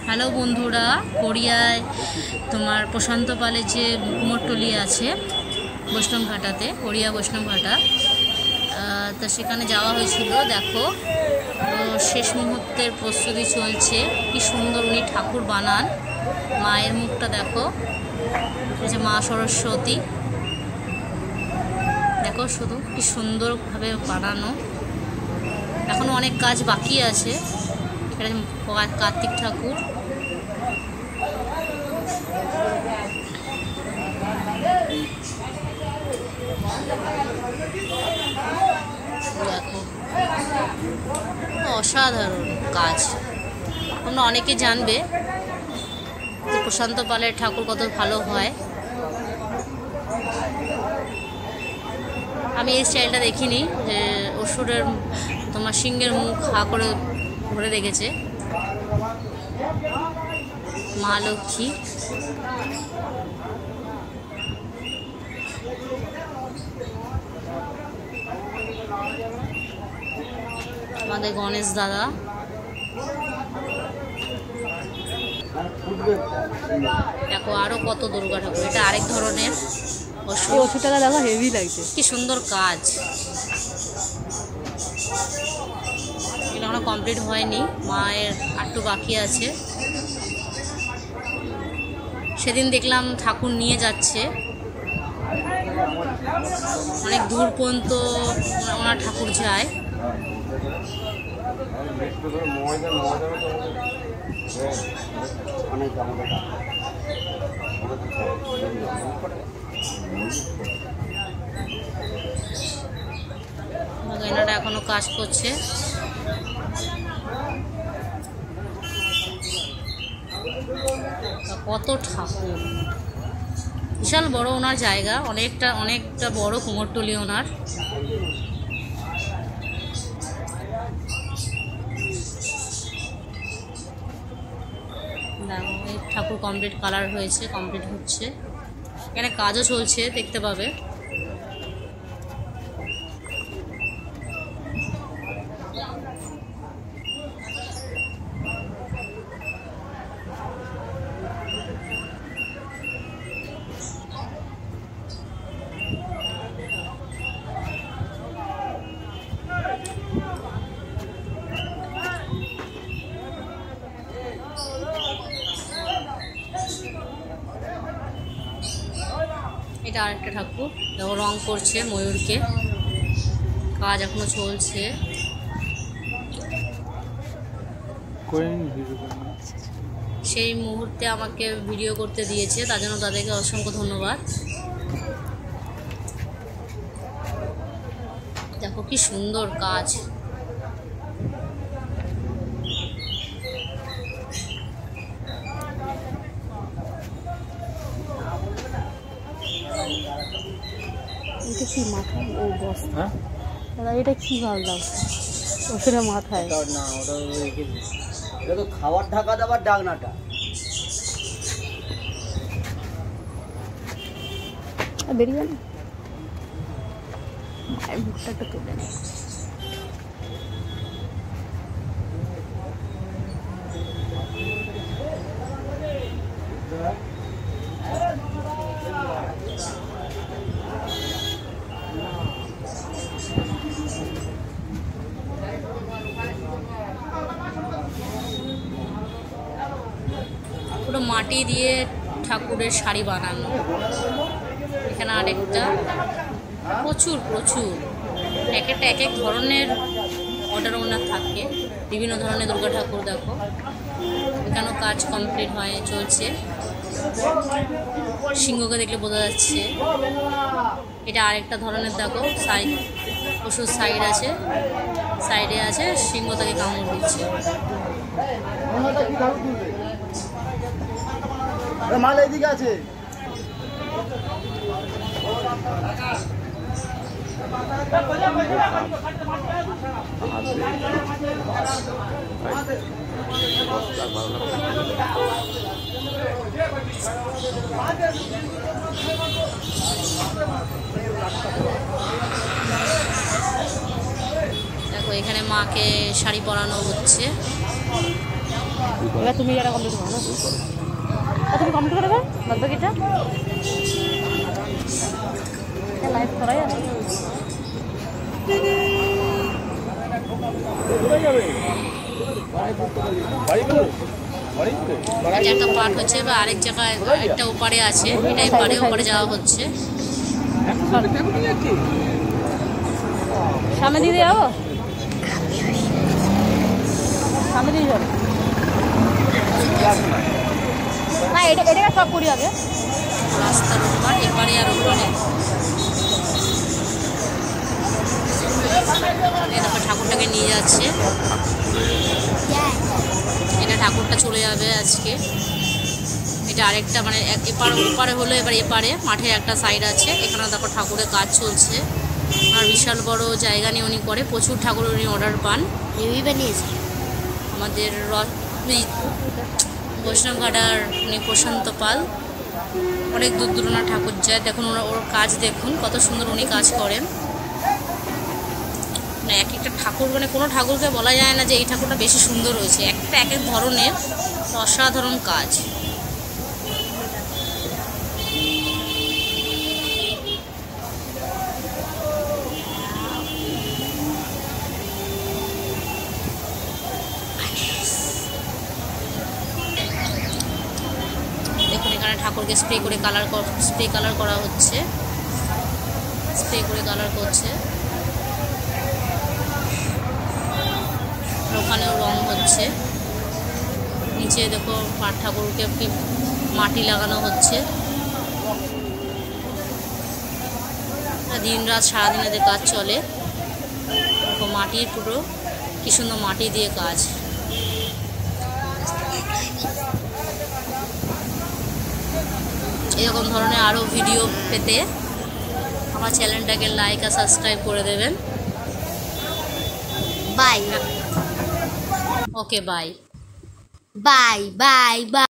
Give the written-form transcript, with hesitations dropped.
Hello বন্ধুরা, কোরিয়ায় তোমার প্রশান্ত পালের যে কুমোরটুলি আছে বৈষ্ণবঘাটাতে, কোরিয়া বৈষ্ণবঘাটা, তা সেখানে যাওয়া হয়েছিল। দেখো, শেষ মুহূর্তের প্রস্তুতি চলছে। কি সুন্দর উনি ঠাকুর বানান। মায়ের মুখটা দেখো, এই যে মা সরস্বতী, দেখো শুধু কি সুন্দরভাবে বানানো। এখনও অনেক কাজ বাকি আছে। এটা কার্তিক ঠাকুর। দেখো, অসাধারণ কাজ। তোমরা অনেকে জানবে যে প্রশান্ত পালের ঠাকুর কত ভালো হয়। আমি এই স্টাইলটা দেখিনি, যে অসুরের তোমার সিংহের মুখ হা করে ভরে রেখেছে মা লক্ষ্মী। আমাদের গণেশ দাদা, দেখো আরো কত দুর্গা ঠাকুর। এটা আরেক ধরনের অসুরটা দেখো, হেভি লাগছে। কি সুন্দর কাজ। এটা এখনো কমপ্লিট হয়নি, মায়ের আটটু বাকি আছে। সেদিন দেখলাম ঠাকুর নিয়ে যাচ্ছে, অনেক দূর পর্যন্ত ওনার ঠাকুর যায়। এনারা এখনো কাজ করছে। কত ঠাকুর, বিশাল বড় ওনার জায়গা, অনেকটা বড় কুমোরটুলি ওনার। ঠাকুর কমপ্লিট কালার হয়েছে, কমপ্লিট হচ্ছে। এখানে কাজও চলছে, দেখতে পাবে। এটা আরেকটা ঠাকুর, দেখো রং করছে ময়ূরকে, কাজ এখনো চলছে। সেই মুহূর্তে আমাকে ভিডিও করতে দিয়েছে, তার জন্য তাদেরকে অসংখ্য ধন্যবাদ। দেখো কি সুন্দর কাজ। এটা কি মাথায় ও বস্তা? দাদা এটা কি ভাবলাম ওটা মাথায় না, ওটা এটা তো খাবার ঢাকা দেওয়ার ডাকনাটা। বেরিয়ে গেল, মায়ের মুখটা একটা তুলে নেই। পুরো মাটি দিয়ে ঠাকুরের শাড়ি বানানো। এখানে আরেকটা, প্রচুর এক এক ধরনের অর্ডার ওনার থাকে, বিভিন্ন ধরনের দুর্গা ঠাকুর। দেখো এখানেও কাজ কমপ্লিট চলছে। সিংহকে দেখলে বোঝা যাচ্ছে। এটা আরেকটা ধরনের, দেখো সাইড, পশুর সাইডে আছে সিংহ, তাকে কামড় দিচ্ছে। মাল এদিকে আছে। দেখো এখানে মাকে শাড়ি পরানো হচ্ছে। এবার তুমি এটা কমপ্লিট করো না, তুমি কমপ্লিট করে দেবে বাদ বাকিটা লাইভ করাই আছে। এটা একটা পার্ট হচ্ছে বা আরেক জায়গায় একটা ওপারে আছে, এটাই পারে ওপারে যাওয়া হচ্ছে। সামনে দিয়ে যাবো, সামনে দিয়ে যাবো না, এটা সব করি আগে। রাস্তার ওপার এপারে আর ওপারে এরকম ঠাকুরটাকে নিয়ে যাচ্ছে। এটা ঠাকুরটা চলে যাবে আজকে। এটা আরেকটা মানে এপার ওপারে হলো, এবার এপারে মাঠের একটা সাইড আছে, এখানে দেখো ঠাকুরের কাজ চলছে। আর বিশাল বড় জায়গা নিয়ে উনি করে, প্রচুর ঠাকুর উনি অর্ডার পান। আমাদের বৈষ্ণবঘাটার উনি প্রশান্ত পাল, অনেক দূর দূরানা ঠাকুর যায়। দেখুন ওর কাজ দেখুন কত সুন্দর উনি কাজ করেন। মানে এক একটা ঠাকুর মানে কোনো ঠাকুরকে বলা যায় না যে এই ঠাকুরটা বেশি সুন্দর হয়েছে, একটা এক এক ধরনের অসাধারণ কাজ। দেখুন এখানে ঠাকুরকে স্প্রে করে কালার করা হচ্ছে, স্প্রে করে কালার করছে। ওখানেও রং হচ্ছে। নিচে দেখো পাট ঠাকুরকে মাটি লাগানো হচ্ছে। দিন রাত সারাদিন এদের কাজ চলে। মাটির পুরো কি সুন্দর মাটি দিয়ে কাজ। এরকম ধরনের আরও ভিডিও পেতে আমার চ্যানেলটাকে লাইক আর সাবস্ক্রাইব করে দেবেন। Bye. Okay bye bye bye by.